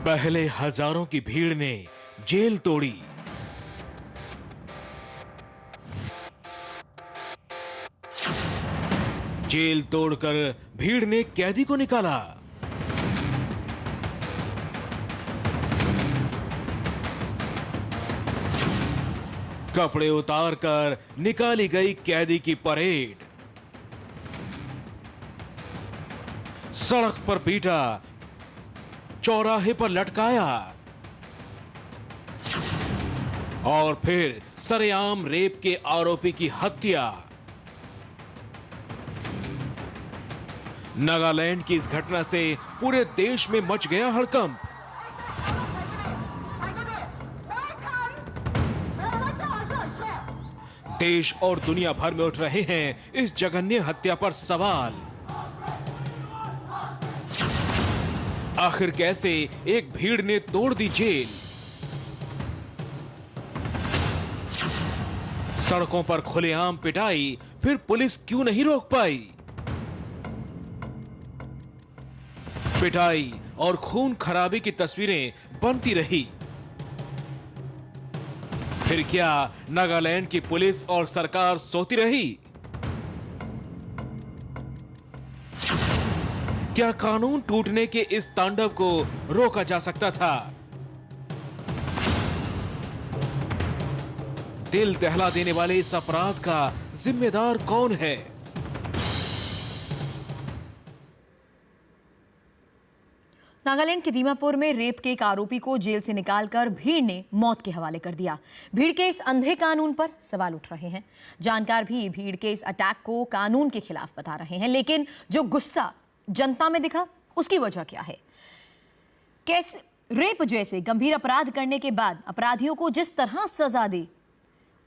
पहले हजारों की भीड़ ने जेल तोड़ी। जेल तोड़कर भीड़ ने कैदी को निकाला। कपड़े उतारकर निकाली गई कैदी की परेड। सड़क पर पीटा, चौराहे पर लटकाया और फिर सरेआम रेप के आरोपी की हत्या। नागालैंड की इस घटना से पूरे देश में मच गया हड़कंप। देश और दुनिया भर में उठ रहे हैं इस जघन्य हत्या पर सवाल। आखिर कैसे एक भीड़ ने तोड़ दी जेल? सड़कों पर खुलेआम पिटाई, फिर पुलिस क्यों नहीं रोक पाई? पिटाई और खून खराबे की तस्वीरें बनती रही। फिर क्या नागालैंड की पुलिस और सरकार सोती रही? क्या कानून टूटने के इस तांडव को रोका जा सकता था? दिल दहला देने वाले इस अपराध का जिम्मेदार कौन है? नागालैंड के दीमापुर में रेप के एक आरोपी को जेल से निकालकर भीड़ ने मौत के हवाले कर दिया। भीड़ के इस अंधे कानून पर सवाल उठ रहे हैं। जानकार भी भीड़ के इस अटैक को कानून के खिलाफ बता रहे हैं, लेकिन जो गुस्सा जनता में दिखा उसकी वजह क्या है? कैसे रेप जैसे गंभीर अपराध करने के बाद अपराधियों को जिस तरह सजा दे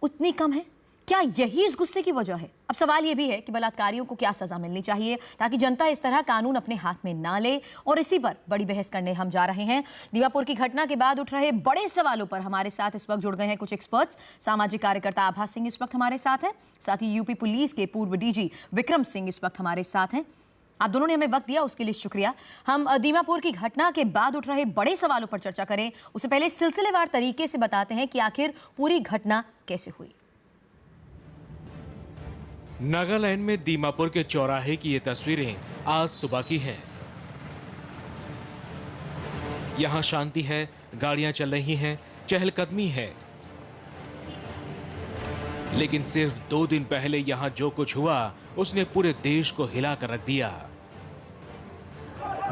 उतनी कम है? क्या यही इस गुस्से की वजह है? अब सवाल यह भी है कि बलात्कारियों को क्या सजा मिलनी चाहिए ताकि जनता इस तरह कानून अपने हाथ में ना ले, और इसी पर बड़ी बहस करने हम जा रहे हैं। दीमापुर की घटना के बाद उठ रहे बड़े सवालों पर हमारे साथ इस वक्त जुड़ गए हैं कुछ एक्सपर्ट्स। सामाजिक कार्यकर्ता आभा सिंह इस वक्त हमारे साथ हैं, साथ ही यूपी पुलिस के पूर्व डीजी विक्रम सिंह इस वक्त हमारे साथ हैं। आप दोनों ने हमें वक्त दिया, उसके लिए शुक्रिया। हम दीमापुर की घटना के बाद उठ रहे बड़े सवालों पर चर्चा करें उससे पहले सिलसिलेवार तरीके से बताते हैं कि आखिर पूरी घटना कैसे हुई। नागालैंड में दीमापुर के चौराहे की ये तस्वीरें आज सुबह की हैं। यहां शांति है, गाड़ियां चल रही हैं, चहलकदमी है। लेकिन सिर्फ 2 दिन पहले यहां जो कुछ हुआ उसने पूरे देश को हिला कर रख दिया।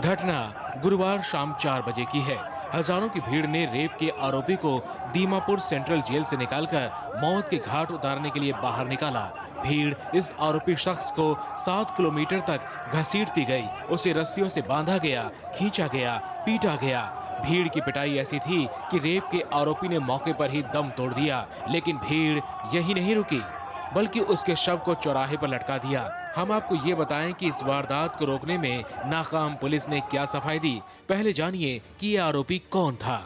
घटना गुरुवार शाम 4 बजे की है। हजारों की भीड़ ने रेप के आरोपी को दीमापुर सेंट्रल जेल से निकालकर मौत के घाट उतारने के लिए बाहर निकाला। भीड़ इस आरोपी शख्स को 7 किलोमीटर तक घसीटती गई। उसे रस्सियों से बांधा गया, खींचा गया, पीटा गया। भीड़ की पिटाई ऐसी थी कि रेप के आरोपी ने मौके पर ही दम तोड़ दिया। लेकिन भीड़ यही नहीं रुकी, बल्कि उसके शव को चौराहे पर लटका दिया। हम आपको ये बताएं कि इस वारदात को रोकने में नाकाम पुलिस ने क्या सफाई दी। पहले जानिए कि ये आरोपी कौन था।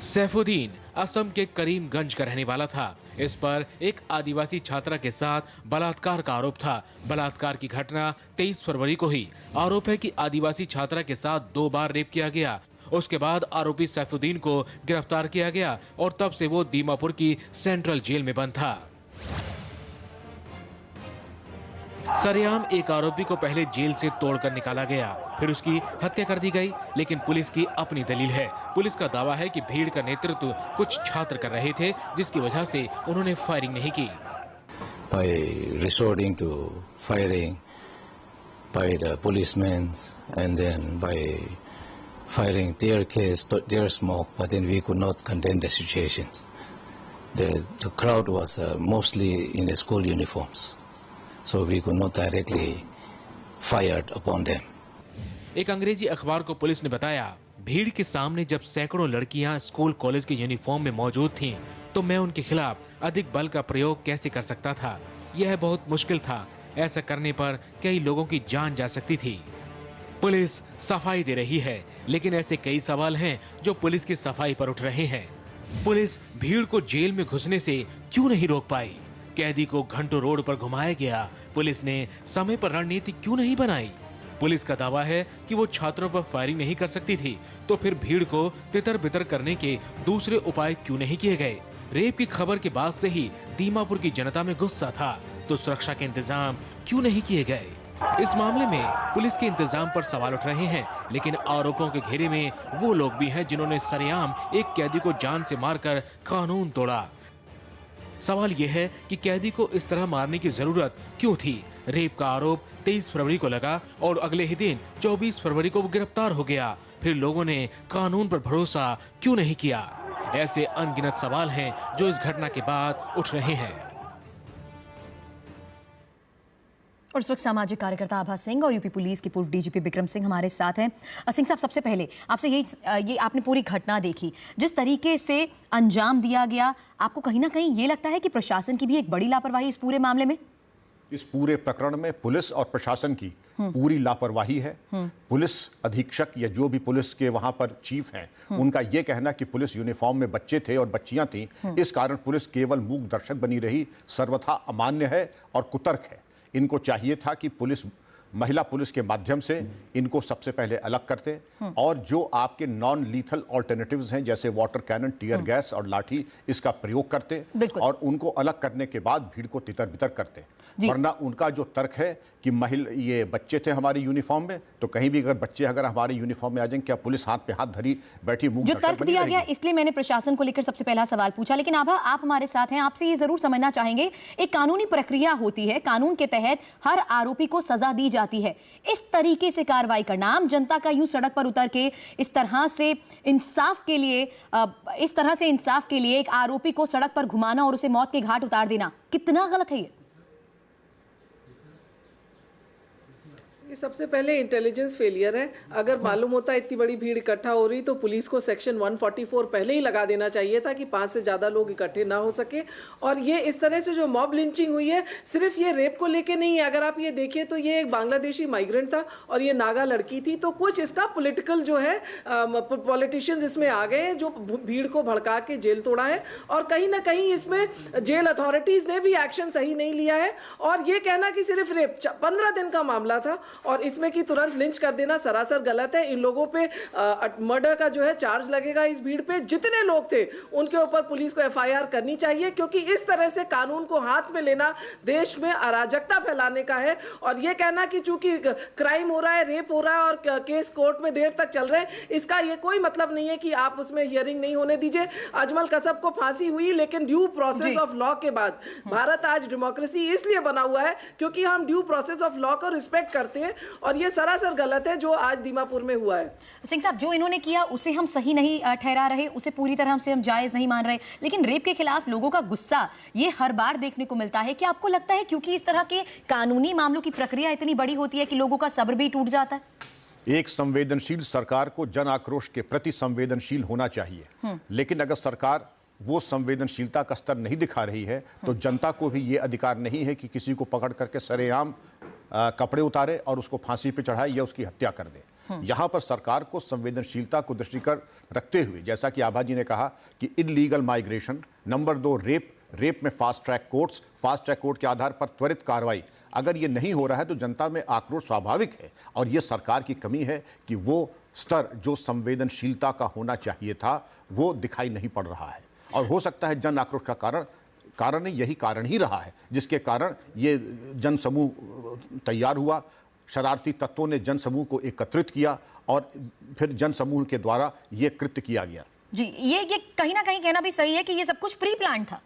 सैफुद्दीन असम के करीमगंज का रहने वाला था। इस पर एक आदिवासी छात्रा के साथ बलात्कार का आरोप था। बलात्कार की घटना 23 फरवरी को हुई। आरोप है कि आदिवासी छात्रा के साथ 2 बार रेप किया गया। उसके बाद आरोपी सैफुद्दीन को गिरफ्तार किया गया और तब से वो दीमापुर की सेंट्रल जेल में बंद था। सरेआम एक आरोपी को पहले जेल से तोड़कर निकाला गया, फिर उसकी हत्या कर दी गई। लेकिन पुलिस की अपनी दलील है। पुलिस का दावा है कि भीड़ का नेतृत्व कुछ छात्र कर रहे थे, जिसकी वजह से उन्होंने फायरिंग नहीं की। By resorting to firing by the policemen and then by firing tear gas, tear smoke, but then we could not contain the situations. The crowd was mostly in the school uniforms, so we could not directly fire upon them. एक अंग्रेजी अखबार को police ने बताया, भीड़ के सामने जब सैकड़ों लड़कियां स्कूल कॉलेज के यूनिफॉर्म में मौजूद थीं, तो मैं उनके खिलाफ अधिक बल का प्रयोग कैसे कर सकता था? यह बहुत मुश्किल था। ऐसा करने पर कई लोगों की जान जा सकती थी। पुलिस सफाई दे रही है, लेकिन ऐसे कई सवाल हैं जो पुलिस की सफाई पर उठ रहे हैं। पुलिस भीड़ को जेल में घुसने से क्यों नहीं रोक पाई? कैदी को घंटों रोड पर घुमाया गया। पुलिस ने समय पर रणनीति क्यों नहीं बनाई? पुलिस का दावा है कि वो छात्रों पर फायरिंग नहीं कर सकती थी, तो फिर भीड़ को तितर बितर करने के दूसरे उपाय क्यों नहीं किए गए? रेप की खबर के बाद से ही दीमापुर की जनता में गुस्सा था, तो सुरक्षा के इंतजाम क्यों नहीं किए गए? इस मामले में पुलिस के इंतजाम पर सवाल उठ रहे हैं, लेकिन आरोपों के घेरे में वो लोग भी हैं जिन्होंने सरेआम एक कैदी को जान से मारकर कानून तोड़ा। सवाल यह है कि कैदी को इस तरह मारने की जरूरत क्यों थी? रेप का आरोप 23 फरवरी को लगा और अगले ही दिन 24 फरवरी को वो गिरफ्तार हो गया। फिर लोगों ने कानून पर भरोसा क्यों नहीं किया? ऐसे अनगिनत सवाल हैं जो इस घटना के बाद उठ रहे हैं। और इस वक्त सामाजिक कार्यकर्ता आभा सिंह और यूपी पुलिस की पूर्व डीजीपी विक्रम सिंह हमारे साथ हैं। सिंह साहब, सबसे पहले आपसे ये आपने पूरी घटना देखी, जिस तरीके से अंजाम दिया गया, आपको कहीं ना कहीं ये लगता है कि प्रशासन की भी एक बड़ी लापरवाही इस पूरे मामले में? इस पूरे प्रकरण में पुलिस और प्रशासन की पूरी लापरवाही है। पुलिस अधीक्षक या जो भी पुलिस के वहां पर चीफ हैं, उनका यह कहना कि पुलिस यूनिफॉर्म में बच्चे थे और बच्चियां थीं, इस कारण पुलिस केवल मूक दर्शक बनी रही, सर्वथा अमान्य है और कुतर्क है। इनको चाहिए था कि महिला पुलिस के माध्यम से इनको सबसे पहले अलग करते और जो आपके नॉन लीथल ऑल्टरनेटिव्स हैं जैसे वाटर कैनन, टीयर गैस और लाठी, इसका प्रयोग करते और उनको अलग करने के बाद भीड़ को तितर बितर करते। वरना उनका जो तर्क है कि ये बच्चे थे हमारी यूनिफॉर्म में, तो कहीं भी अगर हमारे यूनिफॉर्म में आ जाएंगे, क्या पुलिस हाथ पे हाथ धरी बैठी मुंह जो तर्क दिया गया, इसलिए मैंने प्रशासन को लेकर सबसे पहला सवाल पूछा। लेकिन आभा, आप हमारे साथ हैं, आपसे ये जरूर समझना चाहेंगे, एक कानूनी प्रक्रिया होती है, कानून के तहत हर आरोपी को सजा दी जाती है। इस तरीके से कार्रवाई करना, आम जनता का यूं सड़क पर उतर के इस तरह से इंसाफ के लिए एक आरोपी को सड़क पर घुमाना और उसे मौत के घाट उतार देना, कितना गलत है ये? ये सबसे पहले इंटेलिजेंस फेलियर है। अगर मालूम होता इतनी बड़ी भीड़ इकट्ठा हो रही तो पुलिस को सेक्शन 144 पहले ही लगा देना चाहिए था कि 5 से ज़्यादा लोग इकट्ठे ना हो सके। और ये इस तरह से जो मॉब लिंचिंग हुई है, सिर्फ ये रेप को लेके नहीं है। अगर आप ये देखिए तो ये एक बांग्लादेशी माइग्रेंट था और ये नागा लड़की थी, तो कुछ इसका पॉलिटिकल जो है पॉलिटिशियंस इसमें आ गए जो भीड़ को भड़का के जेल तोड़ा है। और कहीं ना कहीं इसमें जेल अथॉरिटीज़ ने भी एक्शन सही नहीं लिया है। और ये कहना कि सिर्फ रेप 15 दिन का मामला था और इसमें कि तुरंत लिंच कर देना सरासर गलत है। इन लोगों पे मर्डर का जो है चार्ज लगेगा। इस भीड़ पे जितने लोग थे उनके ऊपर पुलिस को एफआईआर करनी चाहिए, क्योंकि इस तरह से कानून को हाथ में लेना देश में अराजकता फैलाने का है। और ये कहना कि चूंकि क्राइम हो रहा है, रेप हो रहा है और केस कोर्ट में देर तक चल रहे हैं, इसका ये कोई मतलब नहीं है कि आप उसमें हियरिंग नहीं होने दीजिए। अजमल कसब को फांसी हुई, लेकिन ड्यू प्रोसेस ऑफ लॉ के बाद। भारत आज डेमोक्रेसी इसलिए बना हुआ है क्योंकि हम ड्यू प्रोसेस ऑफ लॉ को रिस्पेक्ट करते हैं, और ये सरासर गलत है जो आज दीमापुर में हुआ है। सिंह साहब, जो इन्होंने किया उसे हम सही नहीं ठहरा रहे, उसे पूरी तरह से हम जायज नहीं मान रहे, लेकिन रेप के खिलाफ लोगों का गुस्सा ये हर बार देखने को मिलता है। क्या आपको लगता है क्योंकि इस तरह के कानूनी मामलों की प्रक्रिया इतनी बड़ी होती है कि लोगों का सब्र भी टूट जाता है? एक संवेदनशील सरकार को जन आक्रोश के प्रति संवेदनशील होना चाहिए, लेकिन अगर सरकार वो संवेदनशीलता का स्तर नहीं दिखा रही है तो जनता को भी ये अधिकार नहीं है कि किसी को पकड़ करके सरेआम कपड़े उतारे और उसको फांसी पे चढ़ाए या उसकी हत्या कर दे। यहाँ पर सरकार को संवेदनशीलता को दृष्टिगत रखते हुए, जैसा कि आभा जी ने कहा कि इलीगल माइग्रेशन, नंबर 2 रेप में फास्ट ट्रैक कोर्ट के आधार पर त्वरित कार्रवाई, अगर ये नहीं हो रहा है तो जनता में आक्रोश स्वाभाविक है। और ये सरकार की कमी है कि वो स्तर जो संवेदनशीलता का होना चाहिए था वो दिखाई नहीं पड़ रहा है। और हो सकता है जन आक्रोश का कारण यही कारण ही रहा है जिसके कारण ये जन समूह तैयार हुआ। शरारती तत्वों ने जन समूह को एकत्रित किया और फिर जन समूह के द्वारा ये कृत्य किया गया। जी, ये कहीं ना कहीं कहना भी सही है कि ये सब कुछ प्री प्लान था।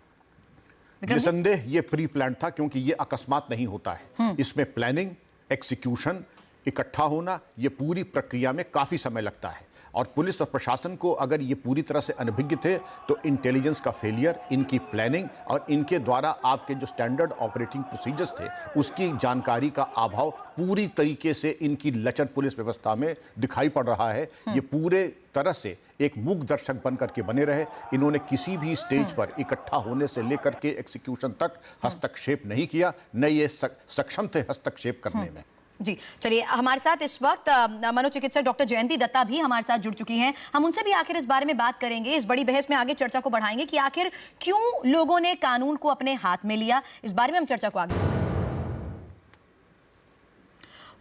निसंदेह ये प्री प्लान था, क्योंकि ये अकस्मात नहीं होता है। इसमें प्लानिंग, एक्सिक्यूशन, इकट्ठा होना, ये पूरी प्रक्रिया में काफी समय लगता है। और पुलिस और प्रशासन को अगर ये पूरी तरह से अनभिज्ञ थे तो इंटेलिजेंस का फेलियर, इनकी प्लानिंग और इनके द्वारा आपके जो स्टैंडर्ड ऑपरेटिंग प्रोसीजर्स थे उसकी जानकारी का अभाव पूरी तरीके से इनकी लचर पुलिस व्यवस्था में दिखाई पड़ रहा है। ये पूरे तरह से एक मूक दर्शक बन करके बने रहे। इन्होंने किसी भी स्टेज पर इकट्ठा होने से लेकर के एक्सिक्यूशन तक हस्तक्षेप नहीं किया, न ये सक्षम थे हस्तक्षेप करने में। जी, चलिए, हमारे साथ इस वक्त मनोचिकित्सक डॉक्टर जयंती दत्ता भी हमारे साथ जुड़ चुकी हैं। हम उनसे भी आखिर इस बारे में बात करेंगे, इस बड़ी बहस में आगे चर्चा को बढ़ाएंगे कि आखिर क्यों लोगों ने कानून को अपने हाथ में लिया। इस बारे में हम चर्चा को आगे।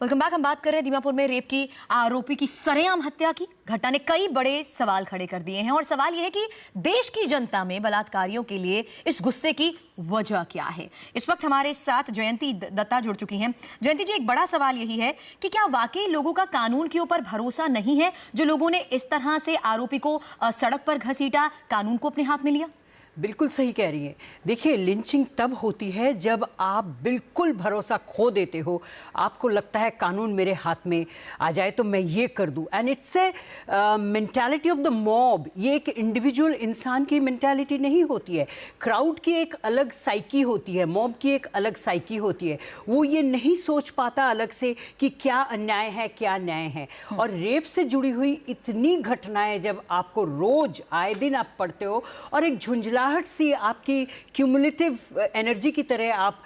Welcome back. हम बात कर रहे हैं दीमापुर में रेप की आरोपी की सरेआम हत्या की घटना ने कई बड़े सवाल खड़े कर दिए हैं और सवाल यह है कि देश की जनता में बलात्कारियों के लिए इस गुस्से की वजह क्या है। इस वक्त हमारे साथ जयंती दत्ता जुड़ चुकी हैं। जयंती जी, एक बड़ा सवाल यही है कि क्या वाकई लोगों का कानून के ऊपर भरोसा नहीं है, जो लोगों ने इस तरह से आरोपी को सड़क पर घसीटा, कानून को अपने हाथ में लिया? बिल्कुल सही कह रही हैं। देखिए, लिंचिंग तब होती है जब आप बिल्कुल भरोसा खो देते हो, आपको लगता है कानून मेरे हाथ में आ जाए तो मैं ये कर दूं, and it's a mentality of the mob. ये एक इंडिविजुअल इंसान की मेंटालिटी नहीं होती है। क्राउड की एक अलग साइकी होती है, मॉब की एक अलग साइकी होती है। वो ये नहीं सोच पाता अलग से कि क्या अन्याय है, क्या न्याय है। और रेप से जुड़ी हुई इतनी घटनाएं जब आपको रोज आए दिन आप पढ़ते हो और एक झुंझला सी आपकी क्यूमुलेटिव एनर्जी की तरह आप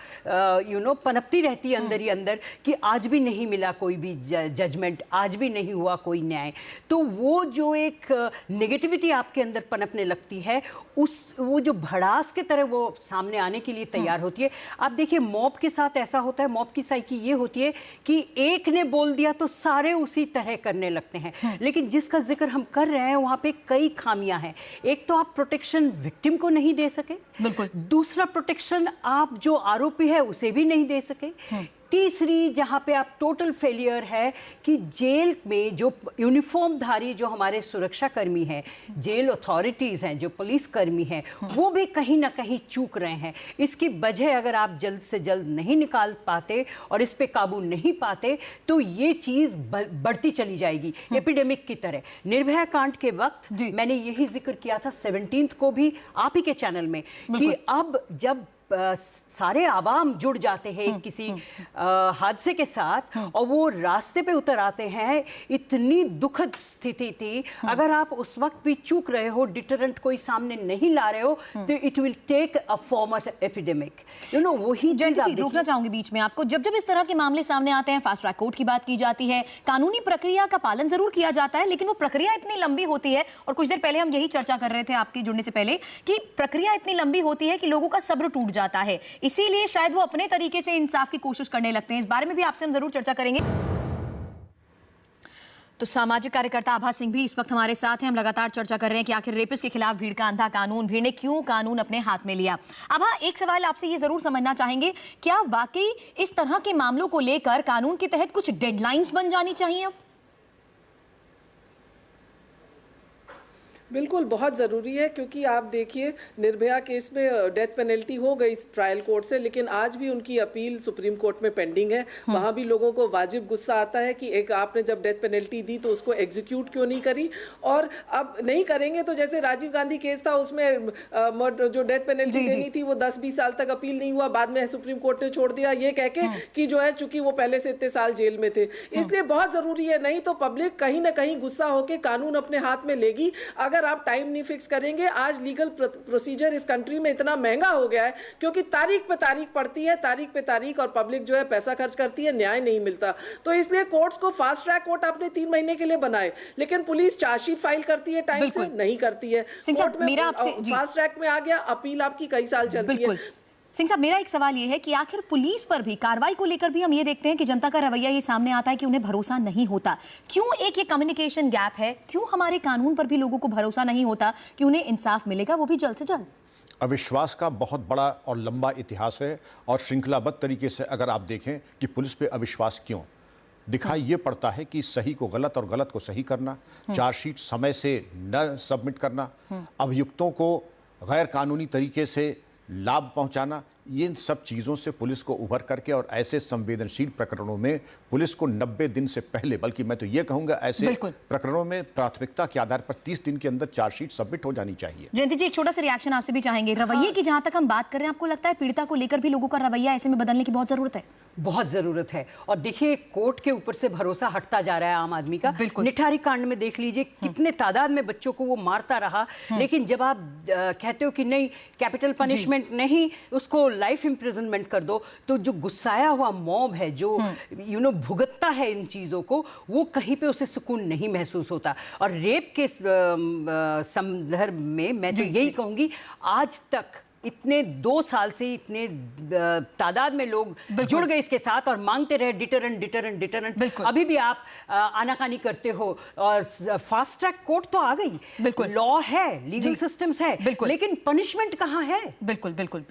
पनपती रहती है अंदर ही अंदर कि आज भी नहीं मिला कोई भी जजमेंट, आज भी नहीं हुआ कोई न्याय। तो वो जो एक नेगेटिविटी आपके अंदर पनपने लगती है, वो जो भड़ास के तरह वो सामने आने के लिए तैयार होती है। आप देखिए, मॉब के साथ ऐसा होता है, मॉब की साइकी ये होती है कि एक ने बोल दिया तो सारे उसी तरह करने लगते हैं। लेकिन जिसका जिक्र हम कर रहे हैं वहां पे कई खामियां हैं। एक तो आप प्रोटेक्शन विक्टिम को नहीं दे सके, बिल्कुल। दूसरा, प्रोटेक्शन आप जो आरोपी है उसे भी नहीं दे सके। तीसरी, जहां पे आप टोटल फेलियर है कि जेल में जो यूनिफॉर्मधारी जो हमारे सुरक्षा कर्मी हैं, जेल अथॉरिटीज़ हैं, जो पुलिस कर्मी हैं, वो भी कहीं ना कहीं चूक रहे हैं। इसकी वजह अगर आप जल्द से जल्द नहीं निकाल पाते और इस पे काबू नहीं पाते तो ये चीज़ बढ़ती चली जाएगी एपिडेमिक की तरह। निर्भया कांड के वक्त मैंने यही जिक्र किया था 17 को भी आप ही के चैनल में कि अब जब सारे आवाम जुड़ जाते हैं किसी हादसे के साथ और वो रास्ते पे उतर आते हैं, इतनी दुखद स्थिति थी। अगर आप उस वक्त भी चूक रहे हो, डिटरेंट कोई सामने नहीं ला रहे हो, तो it will take a form of epidemic. वही चीज रोकना चाहूंगी बीच में आपको। जब जब इस तरह के मामले सामने आते हैं, फास्ट ट्रैक कोर्ट की बात की जाती है, कानूनी प्रक्रिया का पालन जरूर किया जाता है, लेकिन वो प्रक्रिया इतनी लंबी होती है, और कुछ देर पहले हम यही चर्चा कर रहे थे आपके जुड़ने से पहले कि प्रक्रिया इतनी लंबी होती है कि लोगों का सब्र टूट जाता है। इसीलिए शायद वो अपने तरीके से इंसाफ की कोशिश करने लगते हैं। इस बारे में भी आपसे हम जरूर चर्चा करेंगे। तो सामाजिक कार्यकर्ता आभा सिंह भी इस वक्त हमारे साथ हैं। हम लगातार चर्चा कर रहे हैं कि आखिर रेपिस्ट के खिलाफ भीड़ का अंधा कानून, भीड़ ने क्यों कानून अपने हाथ में लिया। आभा, एक सवाल आपसे ये जरूर समझना चाहेंगे, क्या वाकई इस तरह के मामलों को लेकर कानून के तहत कुछ डेडलाइंस बन जानी चाहिए? अब बिल्कुल बहुत ज़रूरी है, क्योंकि आप देखिए निर्भया केस में डेथ पेनल्टी हो गई ट्रायल कोर्ट से, लेकिन आज भी उनकी अपील सुप्रीम कोर्ट में पेंडिंग है। वहाँ भी लोगों को वाजिब गुस्सा आता है कि एक आपने जब डेथ पेनल्टी दी तो उसको एग्जीक्यूट क्यों नहीं करी, और अब नहीं करेंगे तो जैसे राजीव गांधी केस था उसमें जो डेथ पेनल्टी देनी थी वो 10-20 साल तक अपील नहीं हुआ, बाद में सुप्रीम कोर्ट ने छोड़ दिया ये कह के कि जो है चूंकि वो पहले से इतने साल जेल में थे। इसलिए बहुत ज़रूरी है, नहीं तो पब्लिक कहीं ना कहीं गुस्सा होकर कानून अपने हाथ में लेगी अगर आप टाइम नहीं फिक्स करेंगे। आज लीगल प्रोसीजर इस कंट्री में इतना महंगा हो गया है क्योंकि तारीख पे तारीख पड़ती है, तारीख पे तारीख, और पब्लिक जो है पैसा खर्च करती है, न्याय नहीं मिलता। तो इसलिए कोर्ट्स को फास्ट ट्रैक कोर्ट आपने 3 महीने के लिए बनाए, लेकिन पुलिस चार्जशीट फाइल करती है टाइम से, नहीं करती है। कोर्ट में फास्ट ट्रैक में आ गया, अपील आपकी कई साल चलती है। सिंह साहब, मेरा एक सवाल ये है कि आखिर पुलिस पर भी कार्रवाई को लेकर भी हम ये देखते हैं कि जनता का रवैया ये सामने आता है कि उन्हें भरोसा नहीं होता। क्यों एक ये कम्युनिकेशन गैप है? क्यों हमारे कानून पर भी लोगों को भरोसा नहीं होता कि उन्हें इंसाफ मिलेगा, वो भी जल्द से जल्द? अविश्वास का बहुत बड़ा और लंबा इतिहास है, और श्रृंखलाबद्ध तरीके से अगर आप देखें कि पुलिस पे अविश्वास क्यों दिखाई ये पड़ता है कि सही को गलत और गलत को सही करना, चार्जशीट समय से न सबमिट करना, अभियुक्तों को गैर कानूनी तरीके से लाभ पहुंचाना, ये इन सब चीज़ों से पुलिस को उभर करके और ऐसे संवेदनशील प्रकरणों में पुलिस को 90 दिन से पहले, बल्कि मैं तो ये कहूंगा ऐसे प्रकरणों में प्राथमिकता के आधार पर 30 दिन के अंदर चार्जशीट सबमिट हो जानी चाहिए। जयंती जी, एक छोटा सा रिएक्शन आपसे भी चाहेंगे। रवैये की जहां तक हम बात कर रहे हैं, आपको लगता है पीड़िता को लेकर भी लोगों का रवैया ऐसे में बदलने की बहुत जरूरत है? बहुत जरूरत है। और देखिए, कोर्ट के ऊपर से भरोसा हटता जा रहा है आम आदमी का। निठारी कांड में देख लीजिए कितने तादाद में बच्चों को वो मारता रहा, लेकिन जब आप कहते हो कि नहीं कैपिटल पनिशमेंट नहीं, उसको लाइफ इम्प्रिजनमेंट कर दो, तो जो गुस्साया हुआ मॉब है, जो भुगतता है इन चीज़ों को, वो कहीं पे उसे सुकून नहीं महसूस होता। और रेप के संदर्भ में मैं तो यही कहूँगी, आज तक इतने 2 साल से इतने तादाद में लोग जुड़ गए इसके साथ और मांगते रहे डिटरेंट डिटरेंट डिटरेंट। अभी भी आप आनाकानी करते हो और फास्ट ट्रैक कोर्ट तो आ गई, लॉ है, लीगल सिस्टम्स है, लेकिन पनिशमेंट कहाँ है? बिल्कुल बिल्कुल।